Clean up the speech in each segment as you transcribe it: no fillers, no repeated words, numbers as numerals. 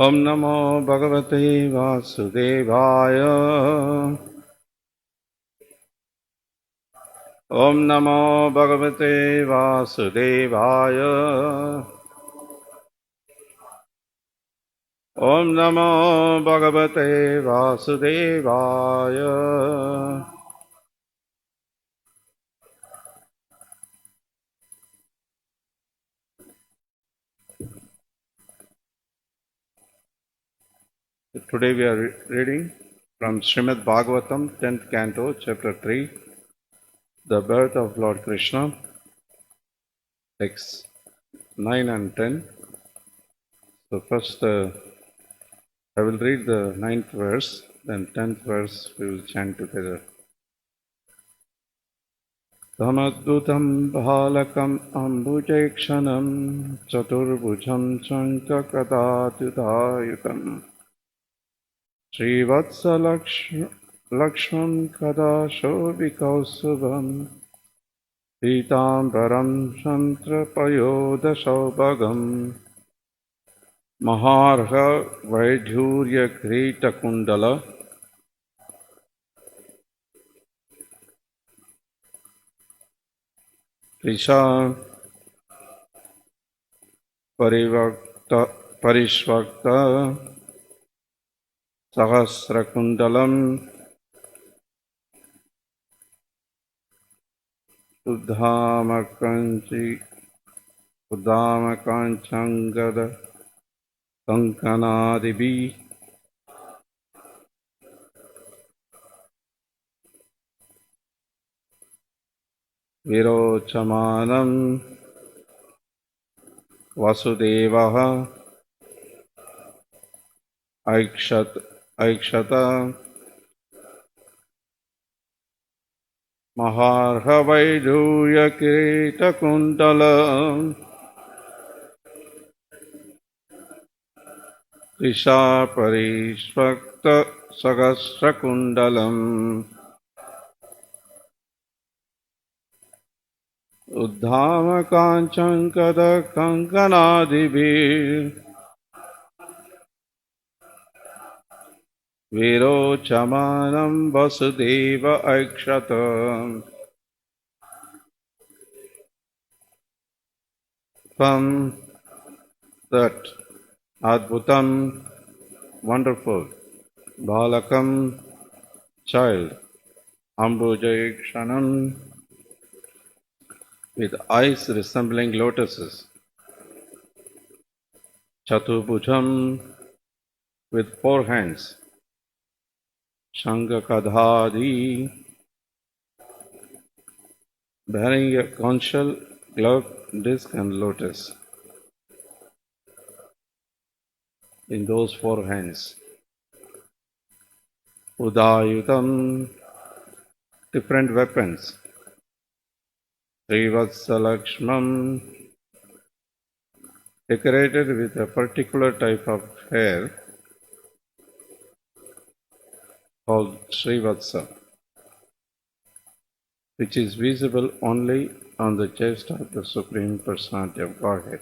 Om Namo Bhagavate Vasudevaya. Om Namo Bhagavate Vasudevaya. Om Namo Bhagavate Vasudevaya. Today we are reading from Srimad Bhagavatam, 10th Canto, Chapter 3, The Birth of Lord Krishna, texts 9 and 10. So first I will read the 9th verse, then 10th verse we will chant together. Tamaddutam bhalakam ambujekshanam chaturbhujam chankakadatyudayutam Srivatsalakshman kadashobhikausubham Pitambaram Shantrapayodashaubhagam Maharha Vaidhurya Krita Kundala Krisha Parishvakta Sahasrakundalam Uddhamakanchangada Kankanadibi Virochamanam Vasudevaha Aikshata Maharha Vaidhurya Kirita Kundala Krisha Parishvakta Sagasrakundalam Uddhamakanchankada Kankanadibir Virochamanam Vasudeva Aikshata. From that Adbhutam, wonderful, Balakam, child, Ambujakshanam, with eyes resembling lotuses, Chatubhujam, with 4 hands, Shankakadhadi, bearing a conch shell, glove, disc and lotus. In those 4 hands. Udayutam, different weapons. Srivatsalakshmam, decorated with a particular type of hair called Srivatsa, which is visible only on the chest of the Supreme Personality of Godhead.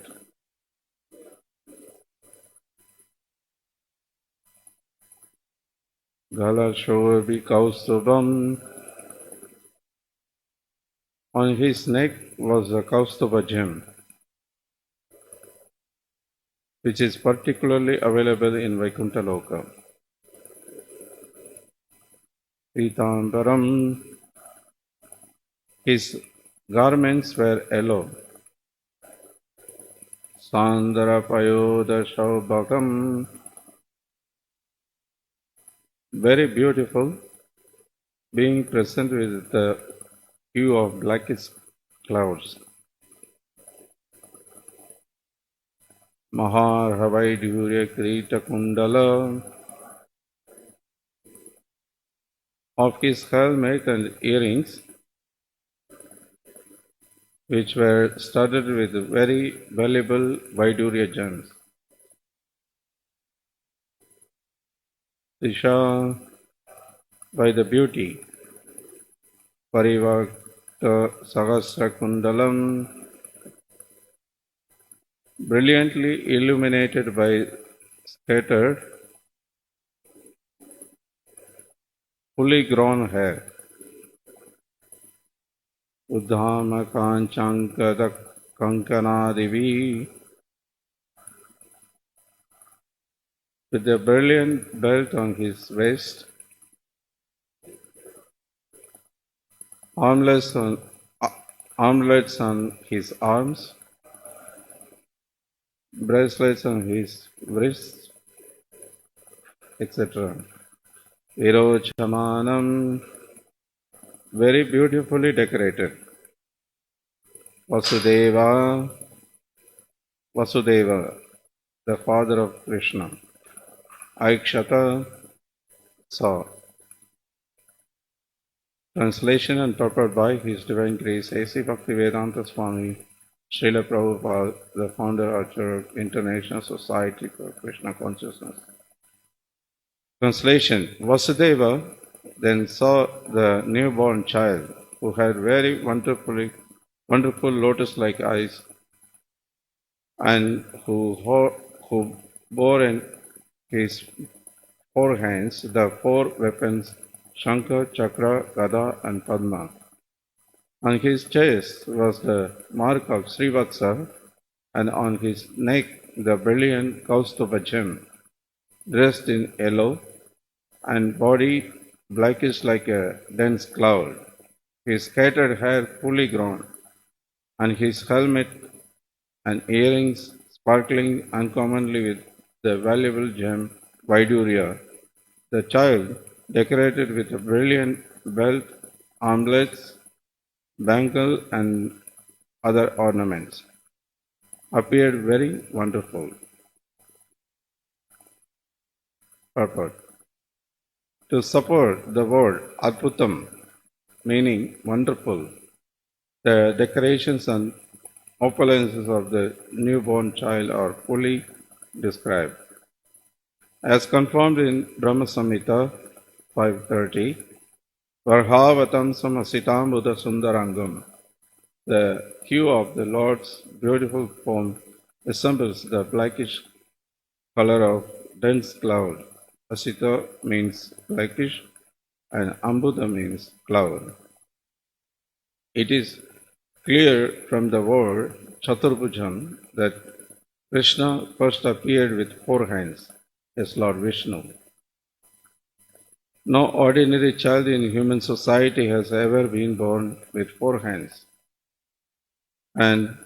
Galashovi Kaustubham, on his neck was a Kaustubha gem, which is particularly available in Vaikuntha Loka. Pitambaram, his garments were yellow. Sandarapayoda Shaubhakam, very beautiful, being present with the hue of blackish clouds. Maharhavaidhurya Krita Kundala, of his helmet and earrings, which were studded with very valuable Vaidurya gems. Disha, by the beauty, Parivakta Sahasra Kundalam, brilliantly illuminated by scattered, fully grown hair. Uddhama kanchankada kankanadivi, with a brilliant belt on his waist, armlets on, armlets on his arms, bracelets on his wrists, etc. Virochamanam, very beautifully decorated. Vasudeva, Vasudeva, the father of Krishna. Aikshata saw. Translation and purport by His Divine Grace A.C. Bhaktivedanta Swami Srila Prabhupada, the founder author of International Society for Krishna Consciousness. Translation. Vasudeva then saw the newborn child who had very wonderful lotus-like eyes and who bore in his four hands the four weapons Shankha, Chakra, Gada and Padma. On his chest was the mark of Srivatsa and on his neck the brilliant Kaustubha gem, dressed in yellow and body blackish like a dense cloud, his scattered hair fully grown, and his helmet and earrings sparkling uncommonly with the valuable gem Vaidurya. The child, decorated with a brilliant belt, armlets, bangle, and other ornaments, appeared very wonderful. Purport. To support the word Adbhutam, meaning wonderful, the decorations and opulences of the newborn child are fully described. As confirmed in Brahma Samhita 530, Varhavatam samasitam buddha sundarangam. The hue of the Lord's beautiful form resembles the blackish color of dense cloud. Asita means blackish and Ambuddha means cloud. It is clear from the word Chaturbhujam that Krishna first appeared with four hands as Lord Vishnu. No ordinary child in human society has ever been born with four hands. And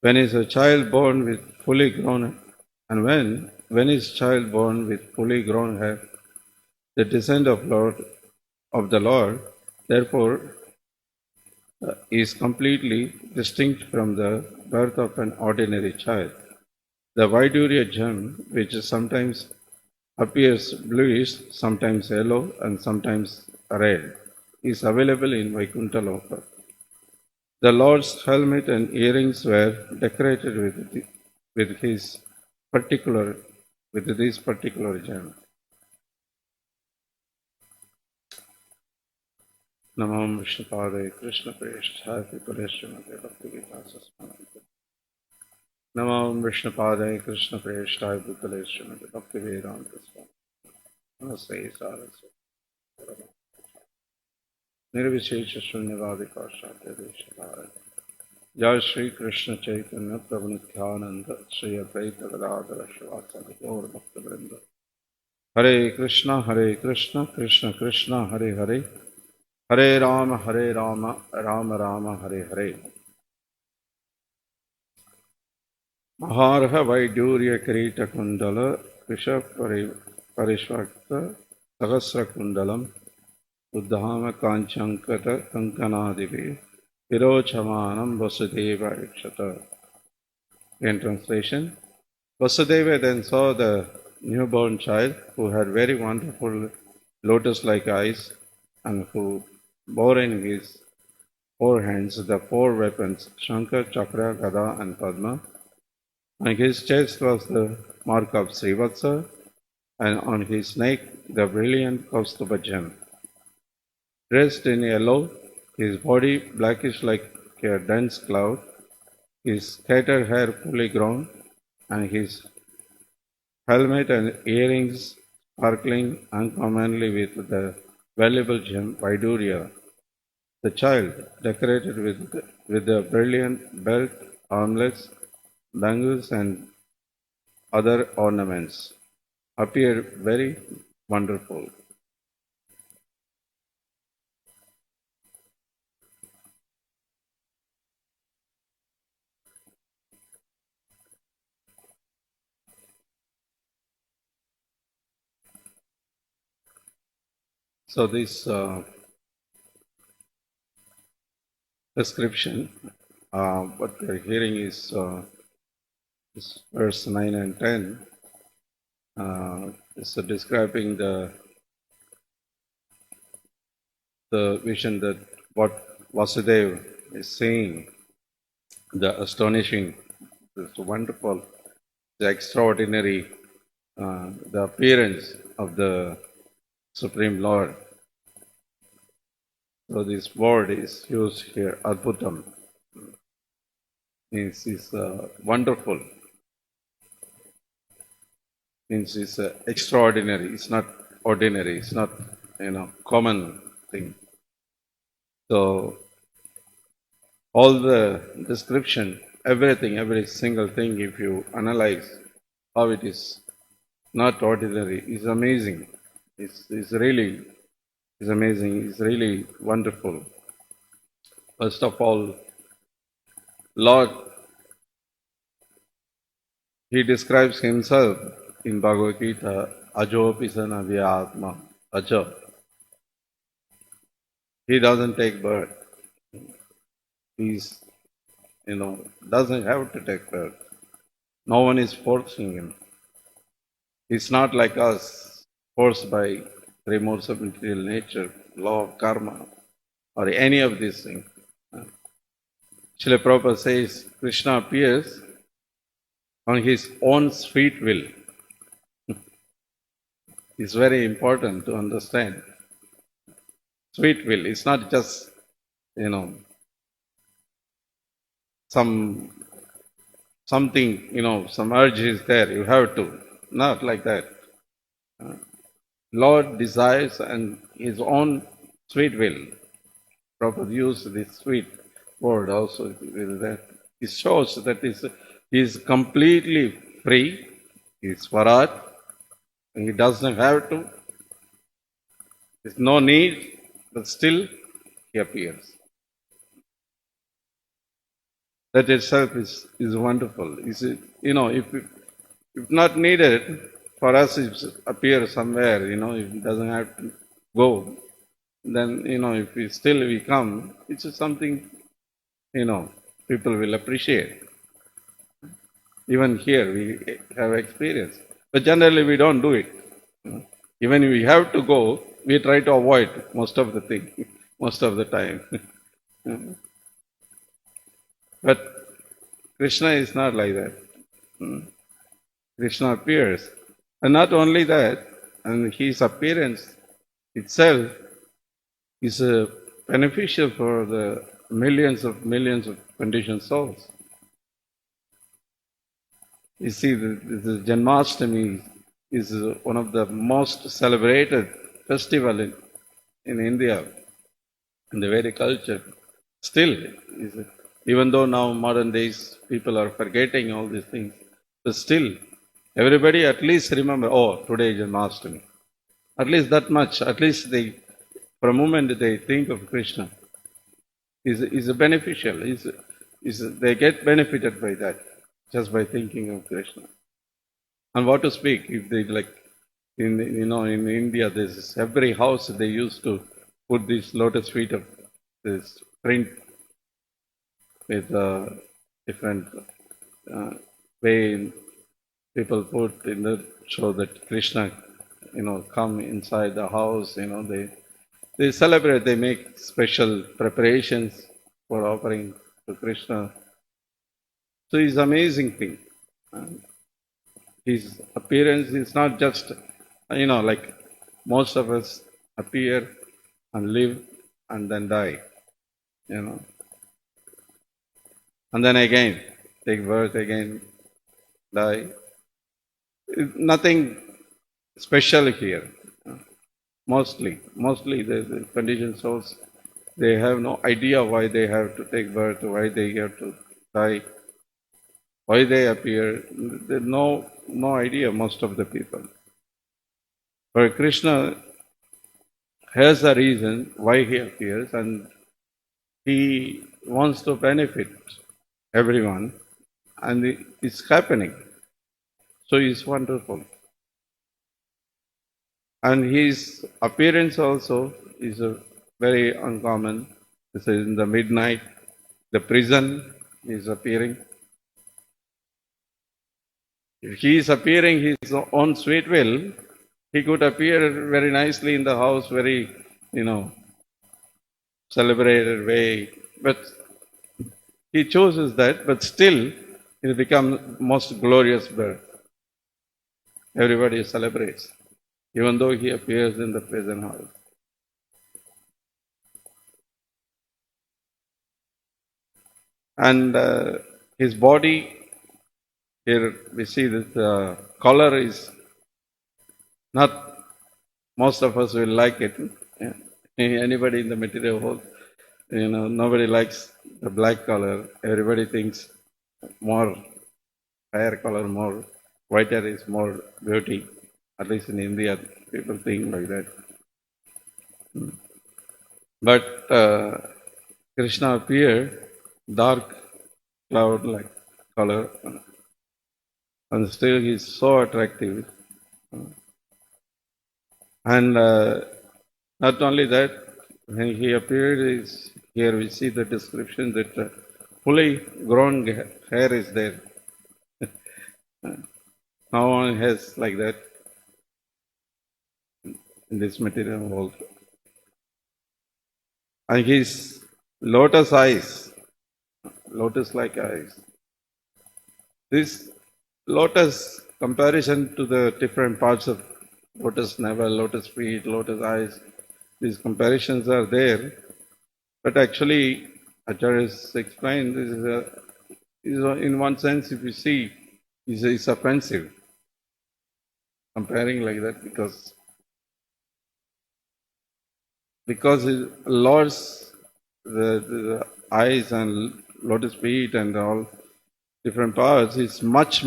when is a child born with fully grown, and when is child born with fully grown hair, the descent of the Lord, therefore, is completely distinct from the birth of an ordinary child. The Vaidurya gem, which sometimes appears bluish, sometimes yellow, and sometimes red, is available in Vaikuntha Loka. The Lord's helmet and earrings were decorated with these particular gems. Namam Vishnupadaya Krishna Preshthaya Pipaleshwamate Bhakti Vedanta Namam Vishnupadaya Krishna Preshthaya Pipaleshwamate Bhakti Vedanta Namaste Saraswati Nirvishesha Shunyavadika Shatya Deshadara Jai Shri Krishna Chaitanya Prabhu Nityananda Shri Advaita Gadadhara Srivastava Gaur Bhakta Vrinda Hare Krishna Krishna Krishna Hare Hare Hare Rama Rama Rama Hare Hare Maharha Vaidurya Kirita Kundala Visha Parishvakta Sahasra Kundalam Uddhama Kanchankata Kankanadivi Virochamanam Vasudeva Ikshata. In translation, Vasudeva then saw the newborn child who had very wonderful lotus-like eyes and who bore in his four hands the four weapons Shankha, Chakra, Gada and Padma. On his chest was the mark of Srivatsa and on his neck the brilliant Kaustubha gem. Dressed in yellow, his body blackish like a dense cloud, his scattered hair fully grown, and his helmet and earrings sparkling uncommonly with the valuable gem Vaiduria. The child, decorated with the brilliant belt, armlets, bangles, and other ornaments, appeared very wonderful. So, this description, what we're hearing is verse 9 and 10. Is describing the vision that what Vasudeva is saying, the astonishing, the wonderful, the extraordinary, the appearance of the Supreme Lord. So this word is used here, adbhutam, means is wonderful, means it's extraordinary. It's not ordinary. It's not common thing. So all the description, everything, every single thing, if you analyze how it is not ordinary, is amazing. It's really is amazing. It's really wonderful. First of all, Lord, He describes Himself in Bhagavad Gita, Ajo Pisana Vyatma, Ajo. He doesn't take birth. He's, doesn't have to take birth. No one is forcing him. It's not like us, forced by remorse of material nature, law of karma, or any of these things. Srila Prabhupada says Krishna appears on his own sweet will. It's very important to understand. Sweet will. It's not just, something, some urge is there, you have to. Not like that. Lord desires and his own sweet will. Prabhupada used this sweet word also. It shows that he is completely free. He is Swaraj. He doesn't have to. There's no need, but still he appears. That itself is wonderful. If not needed, for us it appears somewhere, if it doesn't have to go, then, if we come, it's something, people will appreciate. Even here we have experience. But generally we don't do it. Even if we have to go, we try to avoid most of the thing, most of the time. But Krishna is not like that. Krishna appears. And not only that, and his appearance itself is beneficial for the millions of conditioned souls. You see, the Janmashtami is one of the most celebrated festival in India, in the Vedic culture. Still, even though now modern days people are forgetting all these things, but still, everybody at least remember, today is Janmashtami. At least that much. At least for a moment they think of Krishna. Is beneficial. They get benefited by that, just by thinking of Krishna. And what to speak if they like in India, there's every house they used to put this lotus feet of this print with different way people put in the show that Krishna, come inside the house. They celebrate. They make special preparations for offering to Krishna. So it's an amazing thing. His appearance is not just, like most of us appear and live and then die, And then again, take birth again, die. Nothing special here. Mostly the conditioned souls, they have no idea why they have to take birth, why they have to die, why they appear. They no idea, most of the people. But Krishna has a reason why he appears, and he wants to benefit everyone, and it's happening. So it's wonderful. And his appearance also is a very uncommon. This is in the midnight, the prison is appearing. If he is appearing his own sweet will, he could appear very nicely in the house, very, celebrated way. But he chooses that, but still it becomes most glorious birth. Everybody celebrates, even though he appears in the prison house. And his body, here we see that the color is not, most of us will like it. Yeah. Anybody in the material world, nobody likes the black color. Everybody thinks more hair color, more whiter is more beauty. At least in India, people think like that. But Krishna appeared dark cloud-like color, and still he's so attractive. And not only that, when he appeared, here we see the description that fully grown hair is there. No one has like that in this material world. And his lotus eyes, lotus-like eyes. This lotus comparison to the different parts of lotus navel, lotus feet, lotus eyes, these comparisons are there. But actually, Acharyas explained this is in one sense, if you see, is offensive. Comparing like that because Lord's the eyes and lotus feet and all different parts is much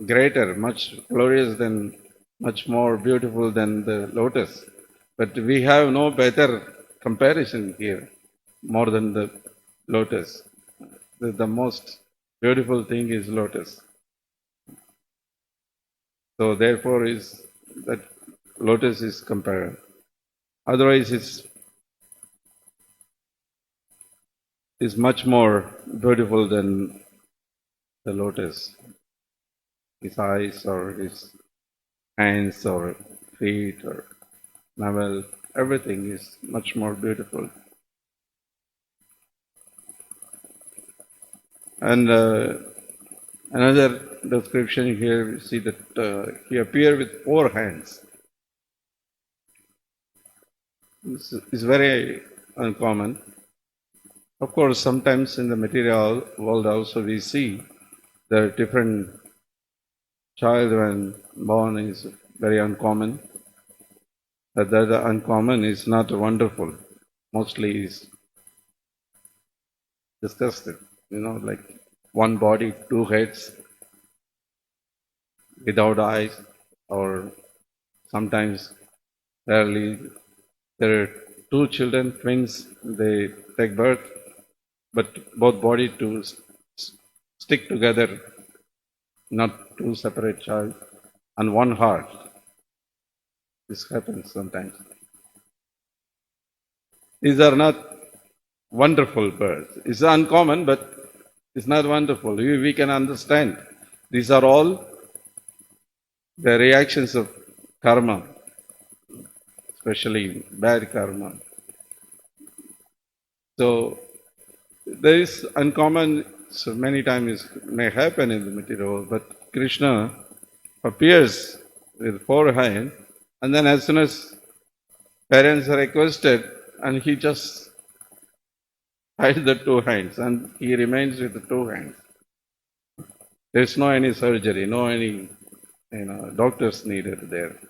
greater, much glorious than, much more beautiful than the lotus. But we have no better comparison here, more than the lotus. The most beautiful thing is lotus. So therefore is that lotus is compared. Otherwise it's much more beautiful than the lotus. His eyes or his hands or feet or navel, everything is much more beautiful. And another description here, we see that he appeared with 4 hands. This is very uncommon. Of course, sometimes in the material world also we see the different child when born is very uncommon. But that uncommon is not wonderful. Mostly is disgusted. Like one body, 2 heads, without eyes, or sometimes rarely there are 2 children, twins, they take birth, but both body to stick together, not 2 separate child, and 1 heart. This happens sometimes. These are not wonderful births. It's uncommon, but it's not wonderful. We can understand. These are all the reactions of karma, especially bad karma. So there is uncommon, so many times it may happen in the material world, but Krishna appears with 4 hands, and then as soon as parents are requested, and he just hides the 2 hands, and he remains with the 2 hands. There's no any surgery, no any doctors needed there.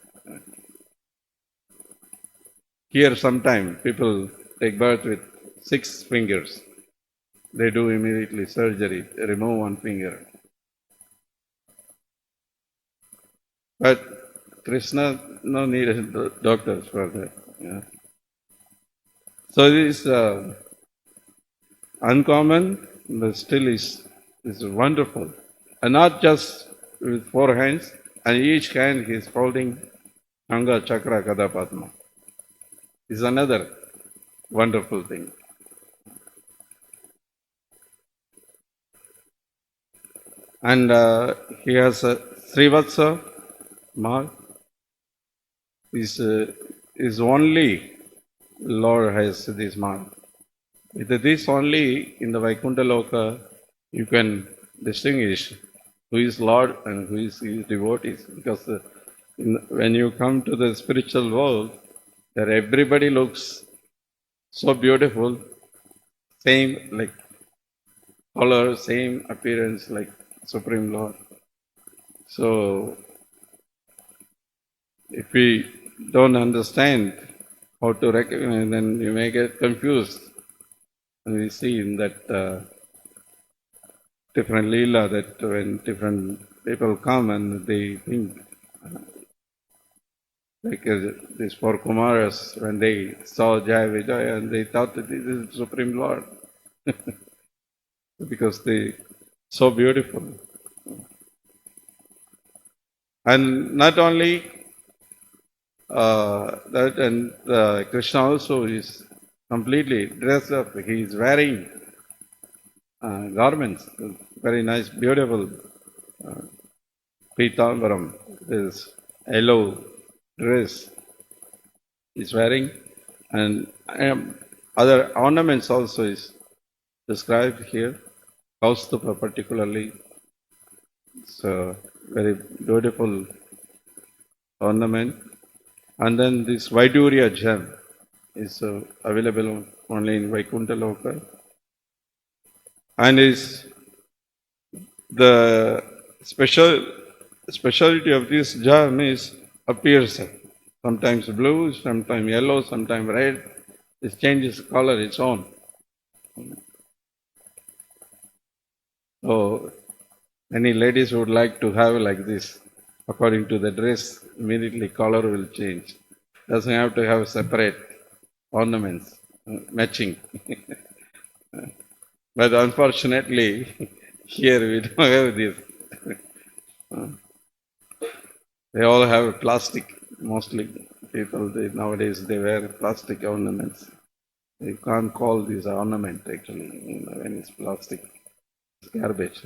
Here, sometime people take birth with 6 fingers. They do immediately surgery, remove one finger. But Krishna no needed doctors for that. Yeah. So this is uncommon, but still is wonderful. And not just with 4 hands, and each hand he is holding Anga, Chakra, Kada, Padma. Is another wonderful thing. And he has a Srivatsa mark. Is only Lord has this mark. With this only in the Vaikuntha Loka you can distinguish who is Lord and who is his devotees. Because when you come to the spiritual world, there everybody looks so beautiful, same like color, same appearance like Supreme Lord. So if we don't understand how to recognize, then you may get confused. And we see in that different Leela that when different people come and they think, like these 4 Kumaras, when they saw Jaya Vijaya and they thought that this is Supreme Lord. Because they so beautiful. And not only that, and Krishna also is completely dressed up. He is wearing garments, very nice, beautiful Pitambaram, this yellow dress is wearing, and other ornaments also is described here. Kaustupa particularly, it's a very beautiful ornament. And then this Vaidurya gem is available only in Vaikuntha Loka, and is the speciality of this gem is appears sometimes blue, sometimes yellow, sometimes red. It changes color its own. So many ladies would like to have like this. According to the dress, immediately color will change. Doesn't have to have separate ornaments, matching. But unfortunately, here we don't have this. They all have plastic. Mostly people nowadays they wear plastic ornaments. You can't call this ornament actually when it's plastic. It's garbage.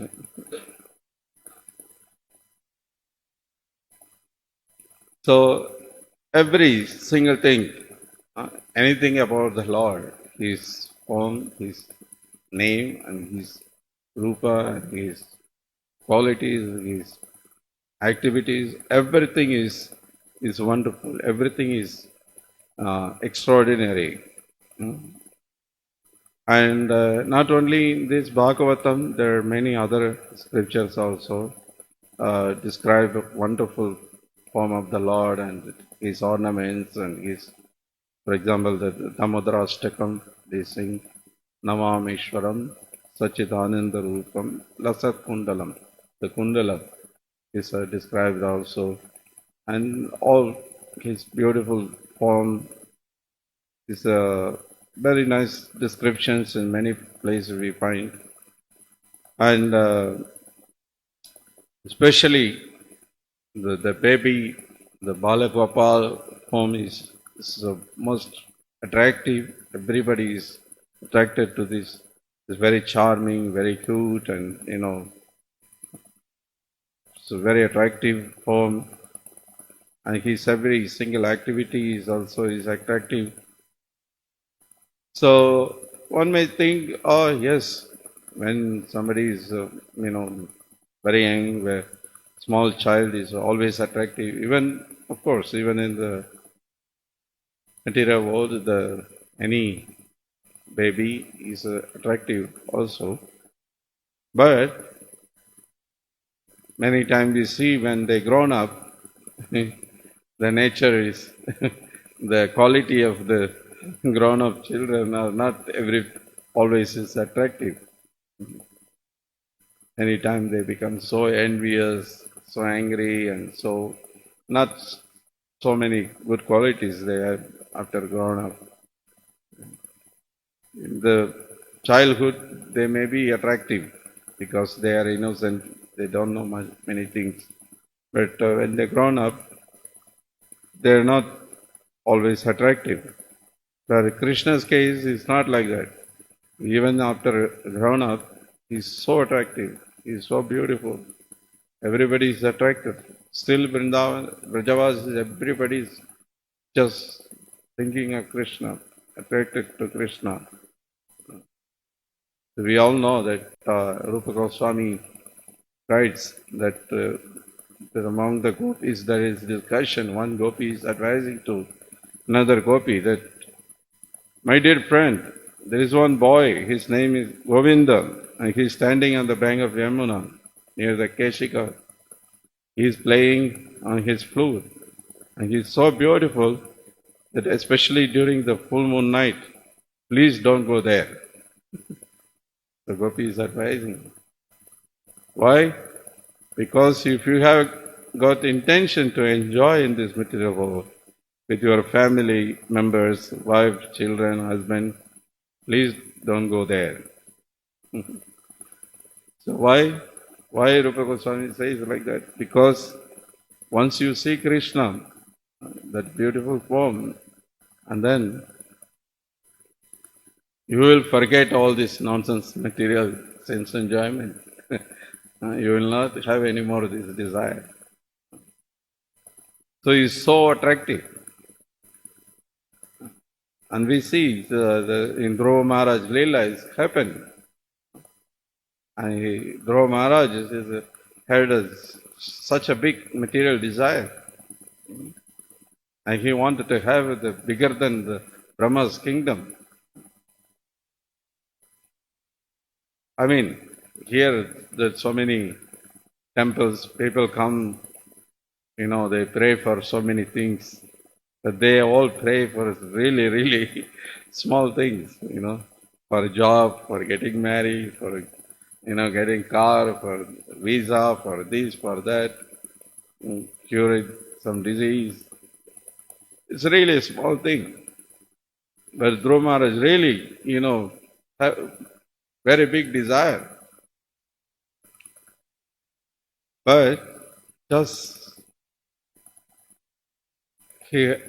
So every single thing, anything about the Lord, His form, His name, and His rupa, and His qualities, His activities, everything is wonderful. Everything is extraordinary. And not only in this Bhagavatam, there are many other scriptures also describe a wonderful form of the Lord and His ornaments and His, for example, the Damodarashtakam, they sing Namameshwaram Sachidananda Rupam Lasat Kundalam. The Kundalam is described also, and all His beautiful form is very nice descriptions in many places we find. And especially the baby, the Balagopal form is the most attractive. Everybody is attracted to this. It's very charming, very cute, and it's a very attractive form. And his every single activity is also attractive. So one may think, oh yes, when somebody is very young, where small child is always attractive. Even of course, even in the material world, any baby is attractive also. But many times we see when they grown up, the nature is, the quality of the grown up children are not always is attractive. Anytime they become so envious, so angry, and so not so many good qualities they have after grown up. In the childhood, they may be attractive because they are innocent, they don't know many things. But when they grown up, they are not always attractive. But Krishna's case is not like that. Even after grown up, he's so attractive, he's so beautiful. Everybody is attracted. Still Vrindavan, Brajavas, everybody is just thinking of Krishna, attracted to Krishna. We all know that Rupa Goswami writes that among the gopis there is discussion. One gopi is advising to another gopi that, my dear friend, there is one boy, his name is Govinda, and he is standing on the bank of Yamuna near the Keshika. He is playing on his flute, and he is so beautiful that especially during the full moon night, please don't go there. The gopi is advising. Why? Because if you have got intention to enjoy in this material world with your family members, wife, children, husband, please don't go there. So why Rupa Goswami says like that? Because once you see Krishna, that beautiful form, and then you will forget all this nonsense material sense enjoyment. You will not have any more of this desire. So he is so attractive. And we see in Dhruva Maharaj Leela is happened. And Dhruva Maharaj had such a big material desire. And he wanted to have the bigger than the Brahma's kingdom. I mean, here there's so many temples, people come, they pray for so many things, but they all pray for really, really small things, for a job, for getting married, for, getting car, for visa, for this, for that, curing some disease. It's really a small thing. But Dhruva Maharaj really, have very big desire. But just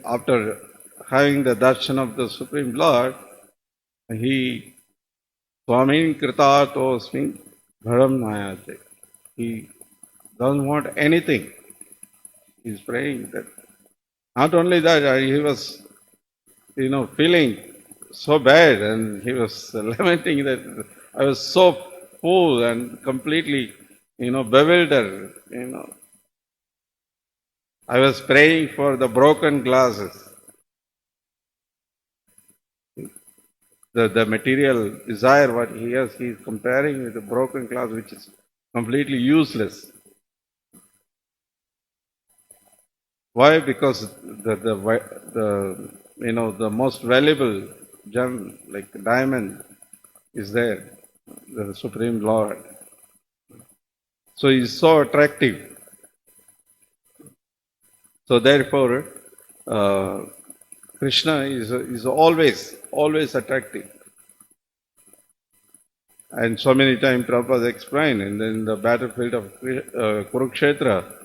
after having the darshan of the Supreme Lord, he Swamin Kritatosmin Bharam Nayate. He doesn't want anything. He's praying that. Not only that, he was, feeling so bad, and he was lamenting that I was so full and completely, bewildered, I was praying for the broken glasses. The material desire what he has, he is comparing with the broken glass, which is completely useless. Why? Because the most valuable gem, like diamond, is there, the Supreme Lord. So he is so attractive. So therefore, Krishna is always attractive. And so many times Prabhupada explained, and in the battlefield of Kurukshetra,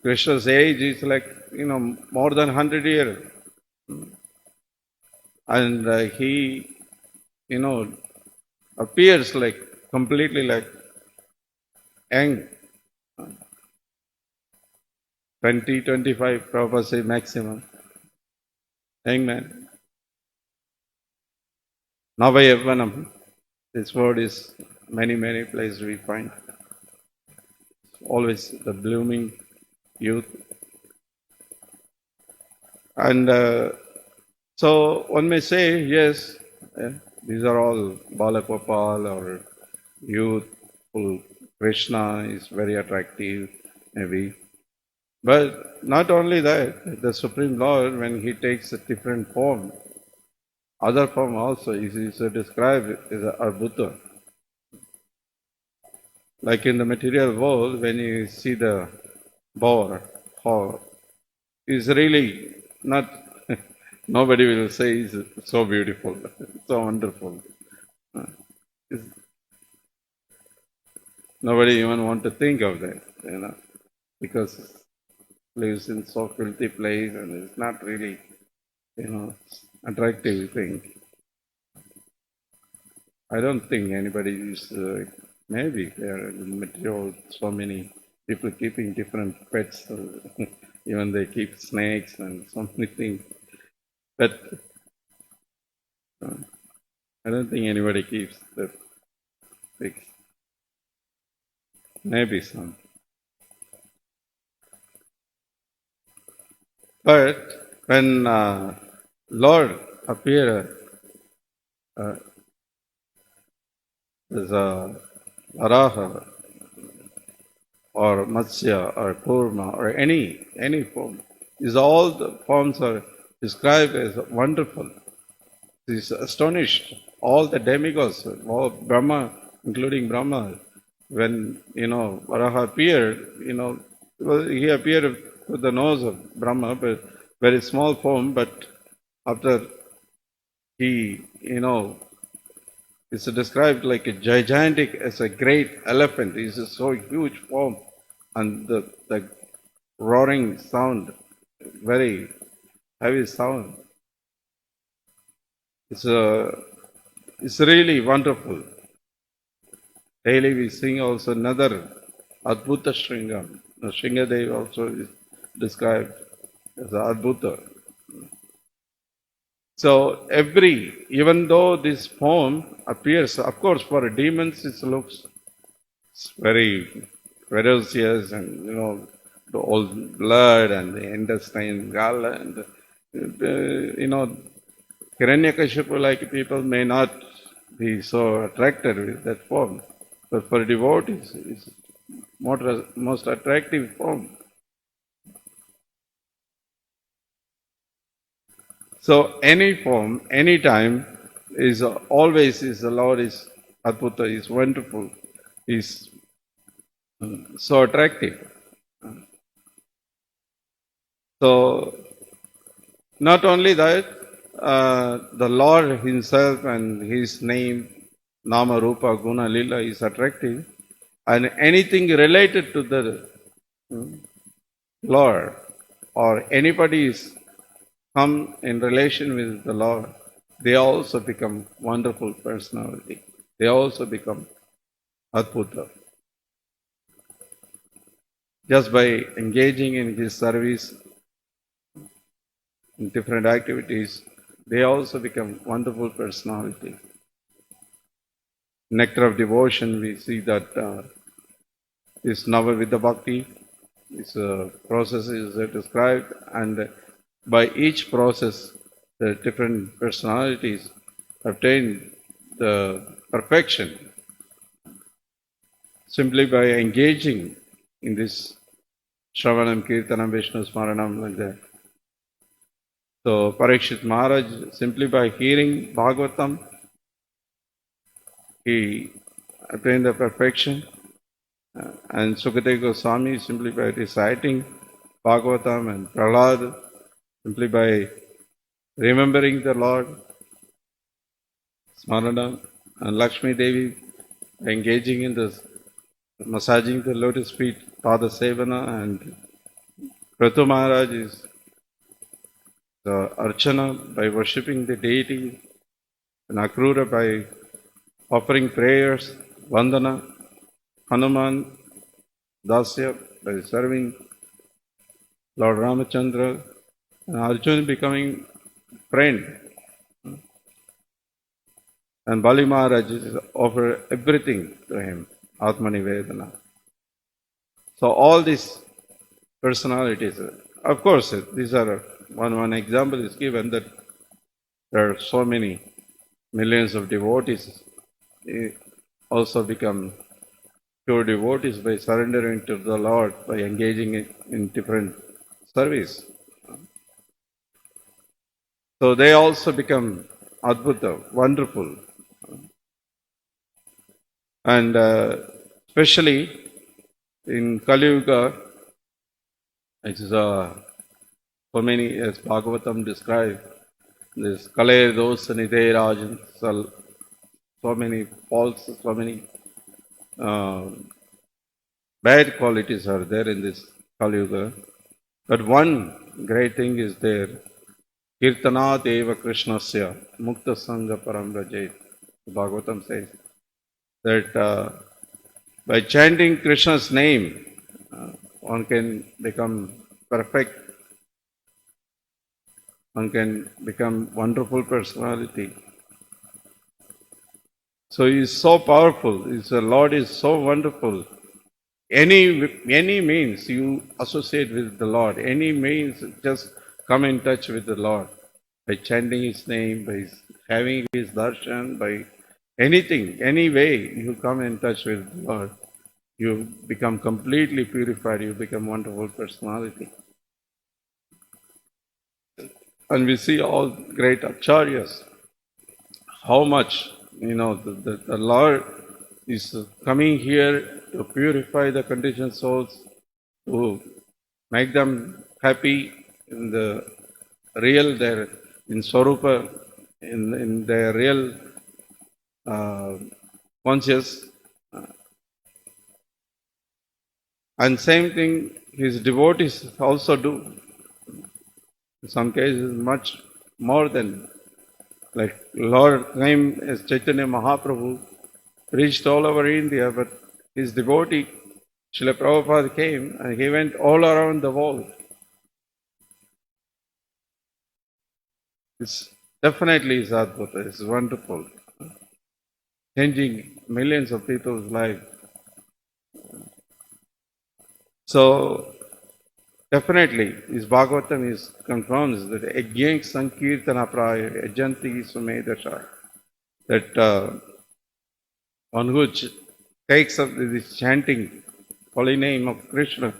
Krishna's age is like, more than 100 years. And he, appears like completely like young. 20, 25, Prabhupada say maximum. Young man. Navayavanam. This word is many places we find. Always the blooming youth. And so one may say, yes, these are all Balagopal or youthful Krishna is very attractive, maybe. But not only that, the Supreme Lord, when he takes a different form, other form also is described as a Adbhuta. Like in the material world, when you see the boar, or is really not, nobody will say is so beautiful, so wonderful. It's- Nobody even want to think of that, because it lives in so filthy place and it's not really, attractive thing. I don't think anybody is, maybe there are material, so many people keeping different pets, even they keep snakes and so many things. But uh, I don't think anybody keeps the pigs. Maybe some. But when Lord appeared uh, as a Varaha or Matsya or Kurma or any form, these all the forms are described as wonderful. He's astonished. All the demigods, all Brahma, including Brahma, when Varaha appeared, well, he appeared with the nose of Brahma, but very small form. But after he, is described like a gigantic as a great elephant. He's a so huge form, and the roaring sound, very heavy sound. It's it's really wonderful. Daily we sing also another Adbhuta Shringam. The Shringadev also is described as Adbhuta. So even though this form appears, of course, for demons it looks very ferocious and, the old blood and the intestine gall and, Hiranyakashipu like people may not be so attracted with that form. But for devotees, it's most attractive form. So any form, any time, is always is the Lord is Adbhuta, is wonderful, is so attractive. So not only that, the Lord Himself and His name, Nama Rupa Guna Lila, is attractive, and anything related to the Lord or anybody is come in relation with the Lord, they also become wonderful personality. They also become Adbhuta. Just by engaging in His service, in different activities, they also become wonderful personality. Nectar of devotion, we see that this Navavidha Bhakti, this process is described, and by each process, the different personalities obtain the perfection simply by engaging in this Shravanam, Kirtanam, Vishnu Smaranam, like that. So Parikshit Maharaj, simply by hearing Bhagavatam, he attained the perfection. And Sukadeva Goswami, simply by reciting Bhagavatam, and Prahlad, simply by remembering the Lord, Smarana, and Lakshmi Devi, engaging in this, massaging the lotus feet, Pada Sevana, and Kratu Maharaj is the Archana by worshipping the deity, and Akrura by offering prayers, Vandana, Hanuman, Dasya by serving Lord Ramachandra, and Arjuna becoming friend. And Bali Maharaj offered everything to him, Atmani Vedana. So all these personalities, of course, these are one example is given that there are so many millions of devotees also become pure devotees by surrendering to the Lord, by engaging in different service. So they also become adbhuta, wonderful. And especially in Kali Yuga, it is so many, as Bhagavatam described, this Kale Dosa Nidhe Rajan, so many faults, so many uh, bad qualities are there in this Kali Yuga. But one great thing is there. Kirtanat eva Krishnasya mukta sangha param rajet. Bhagavatam says that by chanting Krishna's name, one can become perfect, one can become wonderful personality. So he is so powerful, the Lord is so wonderful. Any means you associate with the Lord, any means just come in touch with the Lord by chanting His name, by having His darshan, by anything, any way you come in touch with the Lord, you become completely purified, you become wonderful personality. And we see all great acharyas, how much, the Lord is coming here to purify the conditioned souls, to make them happy in the real, their in Swarupa, in their real conscious. And same thing his devotees also do. In some cases, much more than, like Lord name as Chaitanya Mahaprabhu reached all over India, but his devotee Srila Prabhupada came and he went all around the world. It's definitely is Adbhuta, it's wonderful. Changing millions of people's lives. So definitely, this Bhagavatam is confirms that Yajnank Sankirtana Praya Yajanti Sumedasha, that one who takes up this chanting holy name of Krishna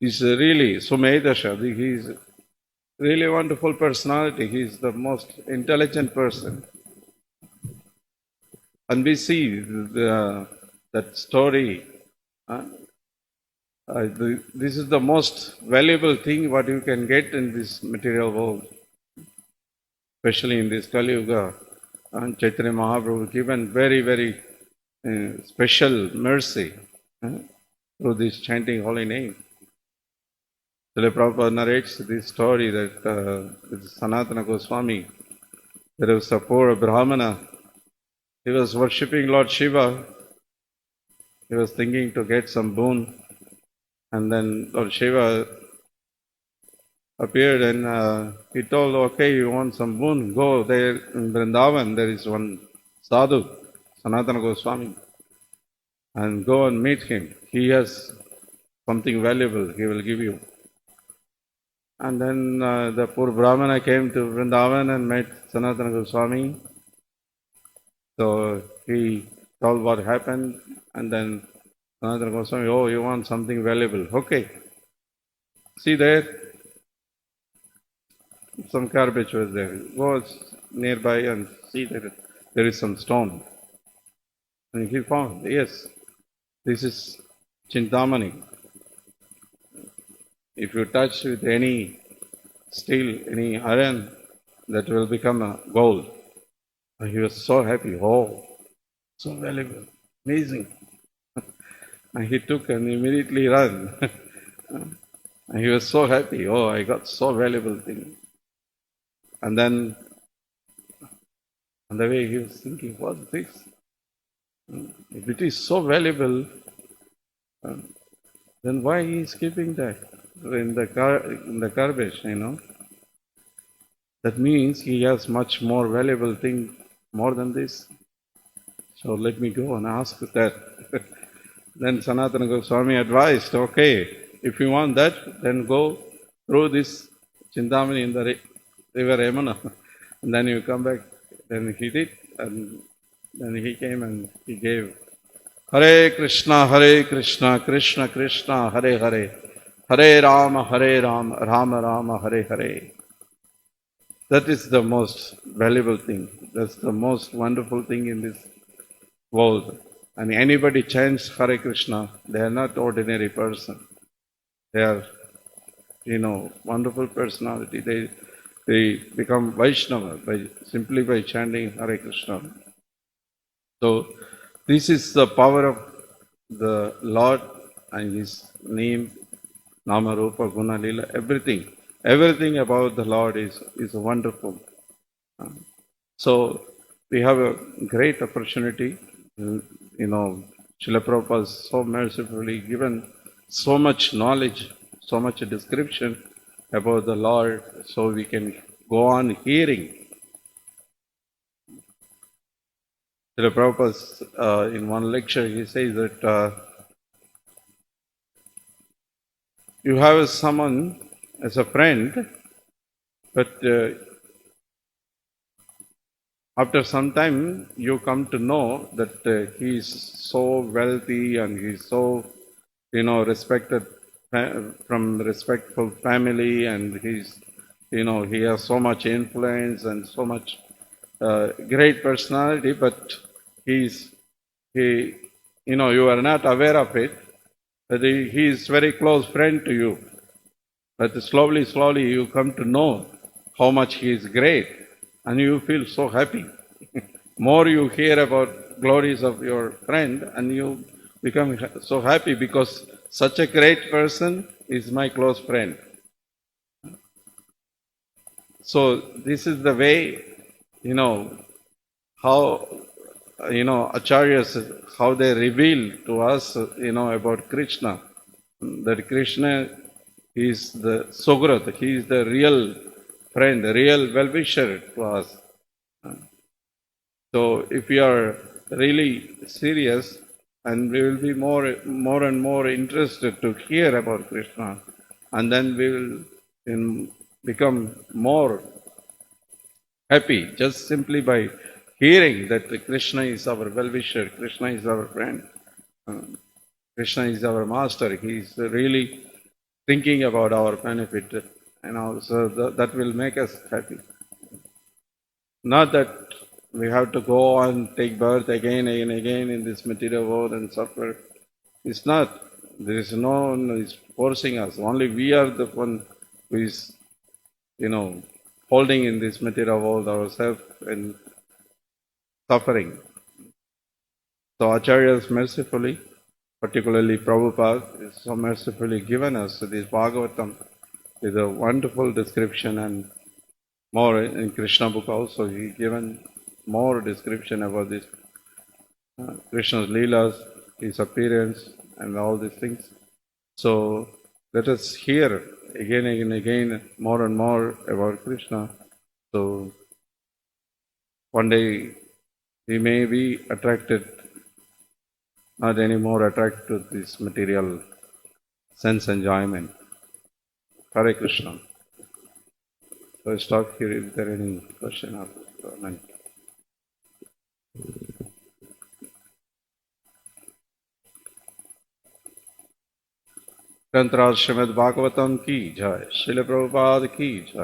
is really Sumedasha. He is really a wonderful personality. He is the most intelligent person. And we see that story. This is the most valuable thing what you can get in this material world, especially in this Kali Yuga. And Chaitanya Mahaprabhu given very, very special mercy through this chanting holy name. Srila Prabhupada narrates this story that with Sanatana Goswami, there was a poor Brahmana. He was worshipping Lord Shiva. He was thinking to get some boon. And then Lord Shiva appeared and he told, okay, you want some boon, go there in Vrindavan, there is one sadhu, Sanatana Goswami, and go and meet him. He has something valuable, he will give you. And then the poor Brahmana came to Vrindavan and met Sanatana Goswami. So he told what happened, and then Sanatana Goswami, oh, you want something valuable. Okay. See there, some garbage was there. Go nearby and see that there is some stone. And he found, yes, this is Chintamani. If you touch with any steel, any iron, that will become a gold. And he was so happy. Oh, so valuable, amazing. And he took and immediately ran. And he was so happy. Oh, I got so valuable thing. And then on the way he was thinking, what's this? If it is so valuable, then why he is keeping that in the garbage, That means he has much more valuable thing more than this. So let me go and ask that. Then Sanatana Goswami advised, okay, if you want that, then go through this Chintamani in the river Yamuna, and then you come back. Then he did, and then he came and he gave Hare Krishna, Krishna Krishna, Hare Hare, Hare Rama, Rama Rama, Hare Hare. That is the most valuable thing. That's the most wonderful thing in this world. And anybody chants Hare Krishna, they are not ordinary person. They are, wonderful personality. They become Vaishnava simply by chanting Hare Krishna. So this is the power of the Lord and His name, Nama Rupa Guna Lila, everything. Everything about the Lord is wonderful. So we have a great opportunity. Srila Prabhupada has so mercifully given so much knowledge, so much description about the Lord, so we can go on hearing. Srila Prabhupada, in one lecture, he says that you have someone as a friend, but after some time you come to know that he is so wealthy and he is so, respected from respectful family, and he has so much influence and so much great personality, but he, you are not aware of it, that he is very close friend to you. But slowly you come to know how much he is great, and you feel so happy. More you hear about glories of your friend, and you become so happy because such a great person is my close friend. So this is the way, how, acharyas, how they reveal to us, about Krishna. That Krishna is the Sugrat, he is the real friend, the real well-wisher to us. So if we are really serious, and we will be more and more interested to hear about Krishna, and then we will become more happy just simply by hearing that Krishna is our well-wisher, Krishna is our friend, Krishna is our master, he is really thinking about our benefit, so that will make us happy. Not that we have to go and take birth again and again in this material world and suffer. It's not. There is no one who is forcing us. Only we are the one who is, holding in this material world ourselves and suffering. So Acharyas mercifully, particularly Prabhupada, is so mercifully given us this Bhagavatam with a wonderful description, and more in Krishna book also he given more description about this Krishna's Leelas, his appearance, and all these things. So let us hear again and again more and more about Krishna. So one day we may be attracted, not anymore attracted to this material sense enjoyment. Hare Krishna. So I stop here. Is there any question or comment? ग्रंथराज Shrimad Bhagavatam की जय, श्रील प्रभुपाद की जय।